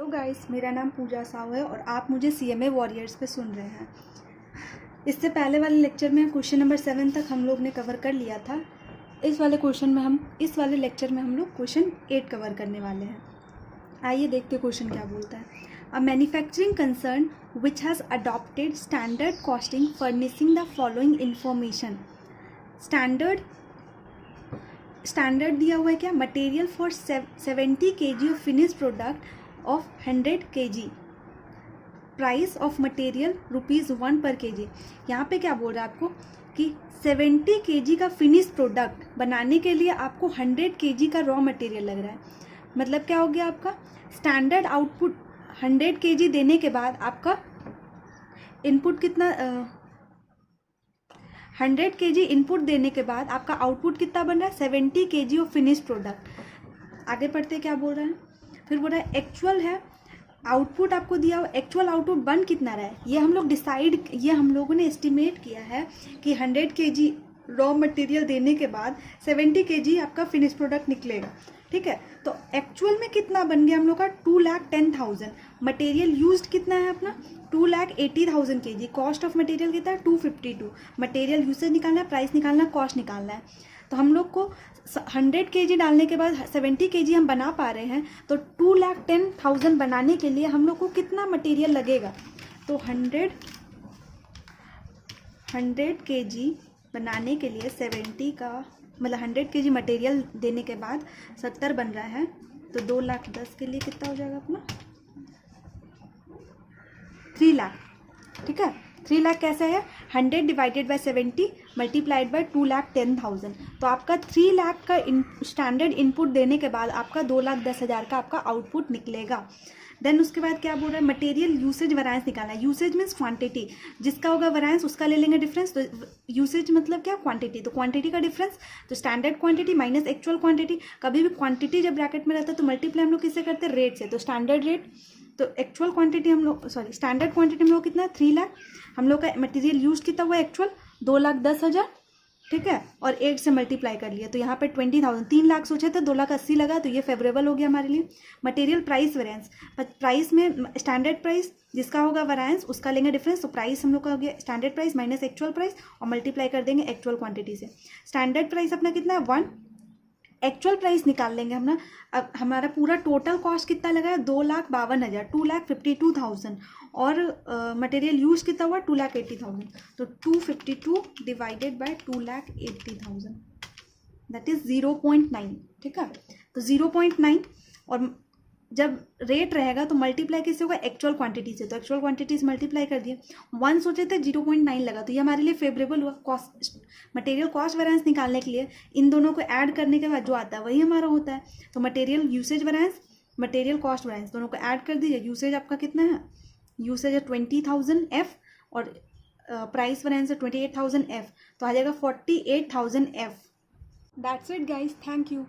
Hello guys, मेरा नाम पूजा साहू है और आप मुझे CMA वॉरियर्स पे सुन रहे हैं। इससे पहले वाले लेक्चर में क्वेश्चन नंबर 7 तक हम लोग ने कवर कर लिया था। इस वाले लेक्चर में हम लोग क्वेश्चन 8 कवर करने वाले हैं। आइए देखते क्वेश्चन क्या बोलता है। A manufacturing concern which has adopted standard costing furnishing the following information. Standard दिया हुआ है क्या? Material for 70 kg of finish product of 100 kg, price of material ₹1 पर kg। यहाँ पे क्या बोल रहा है आपको कि 70 kg का फिनिश प्रोडक्ट बनाने के लिए आपको 100 kg का रॉ मटेरियल लग रहा है। मतलब क्या हो गया आपका स्टैंडर्ड आउटपुट 100 kg देने के बाद आपका इनपुट कितना 100 kg इनपुट देने के बाद आपका आउटपुट कितना बन रहा है 70 kg ऑफ फिनिश प्रोडक्ट। आगे पढ़ते क्या बोल रहा है, फिर बोल रहा है एक्चुअल है आउटपुट आपको दिया हुआ, एक्चुअल आउटपुट बन कितना रहा है ये हम लोगों ने एस्टिमेट किया है कि 100 kg रॉ मटेरियल देने के बाद 70 kg आपका फिनिश प्रोडक्ट निकलेगा। ठीक है, तो एक्चुअल में कितना बन गया हम लोग का 2,10,000। मटेरियल यूज्ड कितना है अपना 2,80,000 kg। कॉस्ट ऑफ मटेरियल कितना है 252। मटेरियल यूसेज निकालना है, प्राइस निकालना है, कॉस्ट निकालना है। तो हम लोग को 100 kg डालने के बाद 70 kg हम बना पा रहे हैं, तो 2,10,000 बनाने के लिए हम लोग को कितना मटेरियल लगेगा। तो 100 kg बनाने के लिए 70 का मतलब 100 kg मटेरियल देने के बाद 70 बन रहा है, तो 2,10,000 के लिए कितना हो जाएगा अपना 3 लाख। ठीक है, 3 लाख कैसे है 100 डिवाइडेड बाय 70 मल्टीप्लाइड बाय 2,10,000। तो आपका 3 लाख का स्टैंडर्ड इनपुट देने के बाद आपका 2,10,000 का आपका आउटपुट निकलेगा। देन उसके बाद क्या बोल रहा है मटेरियल यूसेज वैरायंस निकालना है। यूसेज मीन्स क्वांटिटी, जिसका होगा वैरायंस उसका ले लेंगे डिफरेंस। तो यूसेज मतलब क्या क्वांटिटी, तो क्वांटिटी का डिफरेंस तो standard quantity minus actual quantity. कभी भी क्वांटिटी जब ब्रैकेट में रहता है तो मल्टीप्लाई हम लोग किससे करते हैं रेट से, तो स्टैंडर्ड रेट। तो एक्चुअल क्वांटिटी स्टैंडर्ड क्वांटिटी हम लोग कितना 3 लाख, हम लोग का मटेरियल यूज कितना हुआ एक्चुअल 2,10,000। ठीक है, और 8 से मल्टीप्लाई कर लिया तो यहाँ पे 20,000, 3 लाख सोचे थे 2,80,000 लगा, तो ये फेवरेबल हो गया हमारे लिए। मटेरियल प्राइस वेरिएंस, प्राइस में स्टैंडर्ड प्राइस जिसका होगा वेरिएंस उसका लेंगे डिफरेंस। तो प्राइस हम लोग का हो गया standard price minus actual price और मल्टीप्लाई कर देंगे एक्चुअल क्वांटिटी से। स्टैंडर्ड प्राइस अपना कितना है 1, एक्चुअल प्राइस निकाल लेंगे अपना। अब हमारा पूरा टोटल कॉस्ट कितना लगा है 2,52,000, 2,52,000 और मटेरियल यूज कितना हुआ 2,80,000। तो 252 डिवाइडेड बाय 2,80,000 दैट इज 0.9। ठीक है, तो 0.9 और जब रेट रहेगा तो मल्टीप्लाई किससे होगा एक्चुअल क्वांटिटी से, तो एक्चुअल क्वांटिटी से मल्टीप्लाई कर दिए। 1 सोचे थे 0.9 लगा, तो ये हमारे लिए फेवरेबल हुआ। कॉस्ट मटेरियल कॉस्ट वेरिएंस निकालने के लिए इन दोनों को ऐड करने के बाद जो आता है वही हमारा होता है। तो material usage variance material cost variance दोनों को ऐड कर दीजिए। यूसेज आपका कितना है, यूसेज है 20,000 F और प्राइस वेरिएंस है 28,000 F, तो आ जाएगा 48,000 F। That's it guys, thank you.